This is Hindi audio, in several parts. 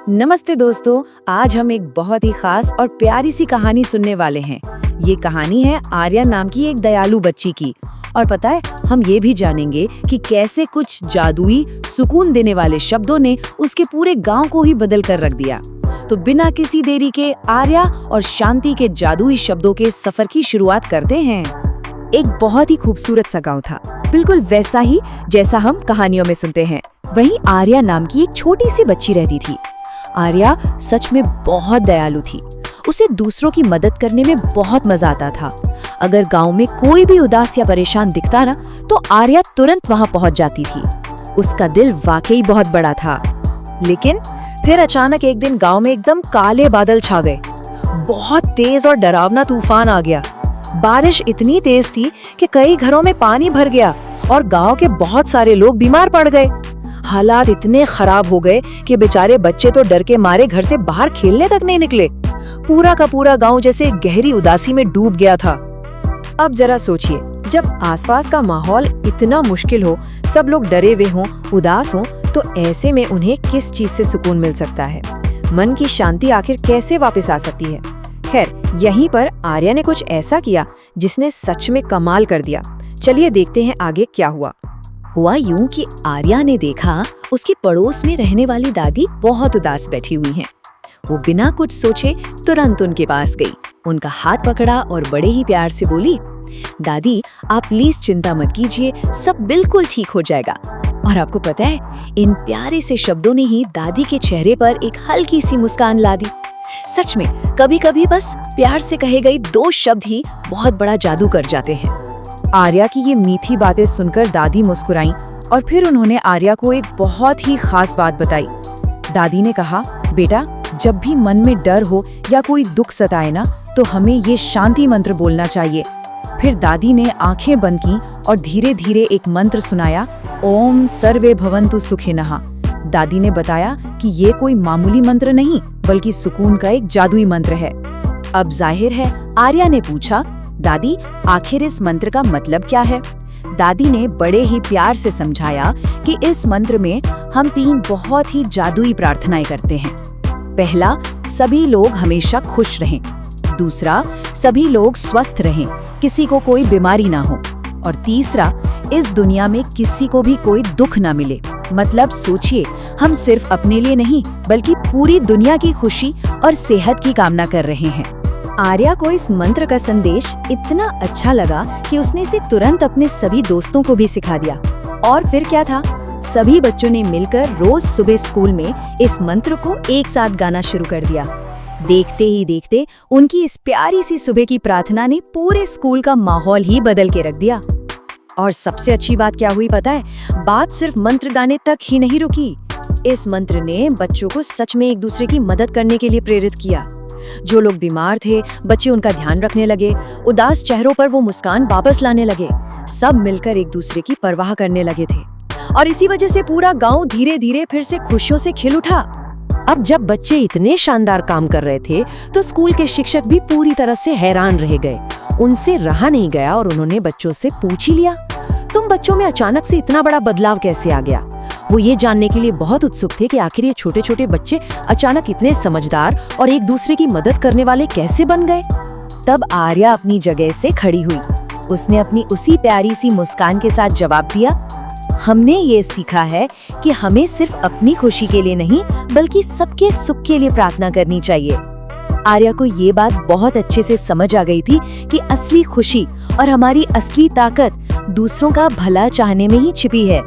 नमस्ते दोस्तों, आज हम एक बहुत ही खास और प्यारी सी कहानी सुनने वाले हैं। ये कहानी है आर्या नाम की एक दयालु बच्ची की। और पता है, हम ये भी जानेंगे कि कैसे कुछ जादुई सुकून देने वाले शब्दों ने उसके पूरे गांव को ही बदल कर रख दिया। तो बिना किसी देरी के आर्या और शांति के जादुई शब्दों के सफर की शुरुआत करते हैं। एक बहुत ही खूबसूरत सा गाँव था, बिल्कुल वैसा ही जैसा हम कहानियों में सुनते हैं। वहीं आर्या नाम की एक छोटी सी बच्ची रहती थी। आर्या सच में बहुत दयालु थी। उसे दूसरों की मदद करने में बहुत मजा आता था। अगर गांव में कोई भी उदास या परेशान दिखता ना, तो आर्या तुरंत वहां पहुंच जाती थी। उसका दिल वाकई बहुत बड़ा था। लेकिन फिर अचानक एक दिन गांव में एकदम काले बादल छा गए। बहुत तेज और डरावना तूफान आ गया। बारिश इतनी तेज थी कि कई घरों में पानी भर गया और गांव के बहुत सारे लोग बीमार पड़ गए। हालात इतने खराब हो गए कि बेचारे बच्चे तो डर के मारे घर से बाहर खेलने तक नहीं निकले। पूरा का पूरा गांव जैसे गहरी उदासी में डूब गया था। अब जरा सोचिए, जब आसपास का माहौल इतना मुश्किल हो, सब लोग डरे हुए हों, उदास हों, तो ऐसे में उन्हें किस चीज से सुकून मिल सकता है? मन की शांति आखिर कैसे वापस आ सकती है? खैर, यहीं पर आर्या ने कुछ ऐसा किया जिसने सच में कमाल कर दिया। चलिए देखते हैं आगे क्या हुआ। हुआ यूं कि आर्या ने देखा उसकी पड़ोस में रहने वाली दादी बहुत उदास बैठी हुई हैं। वो बिना कुछ सोचे तुरंत उनके पास गई, उनका हाथ पकड़ा और बड़े ही प्यार से बोली, दादी आप प्लीज चिंता मत कीजिए, सब बिल्कुल ठीक हो जाएगा। और आपको पता है, इन प्यारे से शब्दों ने ही दादी के चेहरे पर एक हल्की सी मुस्कान ला दी। सच में कभी कभी बस प्यार से कहे गए दो शब्द ही बहुत बड़ा जादू कर जाते हैं। आर्या की ये मीठी बातें सुनकर दादी मुस्कुराईं और फिर उन्होंने आर्या को एक बहुत ही खास बात बताई। दादी ने कहा, बेटा जब भी मन में डर हो या कोई दुख सताए ना, तो हमें ये शांति मंत्र बोलना चाहिए। फिर दादी ने आंखें बंद की और धीरे धीरे एक मंत्र सुनाया, ओम सर्वे भवन्तु सुखिनः। दादी ने बताया कि ये कोई मामूली मंत्र नहीं, बल्कि सुकून का एक जादुई मंत्र है। अब जाहिर है, आर्या ने पूछा, दादी आखिर इस मंत्र का मतलब क्या है? दादी ने बड़े ही प्यार से समझाया कि इस मंत्र में हम 3 बहुत ही जादुई प्रार्थनाएं करते हैं। पहला, सभी लोग हमेशा खुश रहें। दूसरा, सभी लोग स्वस्थ रहें, किसी को कोई बीमारी ना हो। और तीसरा, इस दुनिया में किसी को भी कोई दुख ना मिले। मतलब सोचिए, हम सिर्फ अपने लिए नहीं, बल्कि पूरी दुनिया की खुशी और सेहत की कामना कर रहे हैं। आर्या को इस मंत्र का संदेश इतना अच्छा लगा कि उसने इसे तुरंत अपने सभी दोस्तों को भी सिखा दिया। और फिर क्या था, सभी बच्चों ने मिलकर रोज सुबह स्कूल में इस मंत्र को एक साथ गाना शुरू कर दिया। देखते ही देखते उनकी इस प्यारी सी सुबह की प्रार्थना ने पूरे स्कूल का माहौल ही बदल के रख दिया। और सबसे अच्छी बात क्या हुई पता है? बात सिर्फ मंत्र गाने तक ही नहीं रुकी। इस मंत्र ने बच्चों को सच में एक दूसरे की मदद करने के लिए प्रेरित किया। जो लोग बीमार थे, बच्चे उनका ध्यान रखने लगे। उदास चेहरों पर वो मुस्कान वापस लाने लगे। सब मिलकर एक दूसरे की परवाह करने लगे थे। और इसी वजह से पूरा गांव धीरे धीरे फिर से खुशियों से खिल उठा। अब जब बच्चे इतने शानदार काम कर रहे थे, तो स्कूल के शिक्षक भी पूरी तरह से हैरान रह गए। उनसे रहा नहीं गया और उन्होंने बच्चों से पूछ ही लिया, तुम बच्चों में अचानक से इतना बड़ा बदलाव कैसे आ गया? वो ये जानने के लिए बहुत उत्सुक थे कि आखिर ये छोटे छोटे बच्चे अचानक इतने समझदार और एक दूसरे की मदद करने वाले कैसे बन गए। तब आर्या अपनी जगह से खड़ी हुई। उसने अपनी उसी प्यारी सी मुस्कान के साथ जवाब दिया, हमने ये सीखा है कि हमें सिर्फ अपनी खुशी के लिए नहीं, बल्कि सबके सुख के लिए प्रार्थना करनी चाहिए। आर्या को ये बात बहुत अच्छे से समझ आ गई थी कि असली खुशी और हमारी असली ताकत दूसरों का भला चाहने में ही छिपी है।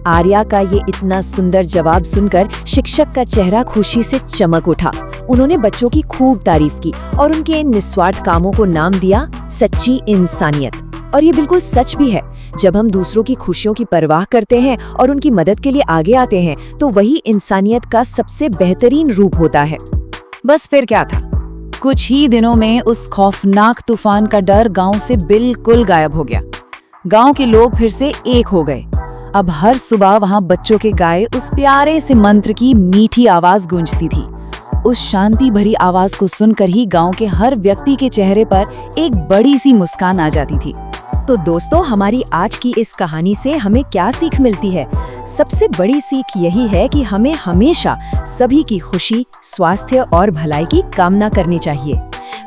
आर्या का ये इतना सुंदर जवाब सुनकर शिक्षक का चेहरा खुशी से चमक उठा। उन्होंने बच्चों की खूब तारीफ की और उनके इन निस्वार्थ कामों को नाम दिया सच्ची इंसानियत। और ये बिल्कुल सच भी है। जब हम दूसरों की खुशियों की परवाह करते हैं और उनकी मदद के लिए आगे आते हैं, तो वही इंसानियत का सबसे बेहतरीन रूप होता है। बस फिर क्या था, कुछ ही दिनों में उस खौफनाक तूफान का डर गांव से बिल्कुल गायब हो गया। गांव के लोग फिर से एक हो गए। अब हर सुबह वहां बच्चों के गाए उस प्यारे से मंत्र की मीठी आवाज गूंजती थी। उस शांति भरी आवाज को सुनकर ही गांव के हर व्यक्ति के चेहरे पर एक बड़ी सी मुस्कान आ जाती थी। तो दोस्तों, हमारी आज की इस कहानी से हमें क्या सीख मिलती है? सबसे बड़ी सीख यही है कि हमें हमेशा सभी की खुशी, स्वास्थ्य और भलाई की कामना करनी चाहिए।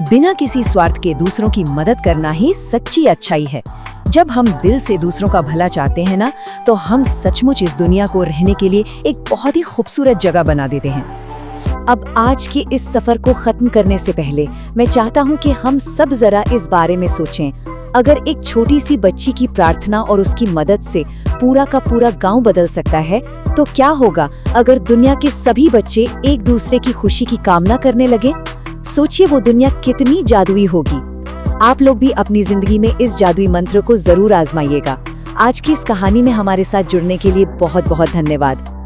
बिना किसी स्वार्थ के दूसरों की मदद करना ही सच्ची अच्छाई है। जब हम दिल से दूसरों का भला चाहते हैं ना, तो हम सचमुच इस दुनिया को रहने के लिए एक बहुत ही खूबसूरत जगह बना देते हैं। अब आज के इस सफर को खत्म करने से पहले मैं चाहता हूँ कि हम सब जरा इस बारे में सोचें। अगर एक छोटी सी बच्ची की प्रार्थना और उसकी मदद से पूरा का पूरा गांव बदल सकता है, तो क्या होगा अगर दुनिया के सभी बच्चे एक दूसरे की खुशी की कामना करने लगे? सोचिए वो दुनिया कितनी जादुई होगी। आप लोग भी अपनी जिंदगी में इस जादुई मंत्र को जरूर आजमाइएगा। आज की इस कहानी में हमारे साथ जुड़ने के लिए बहुत बहुत धन्यवाद।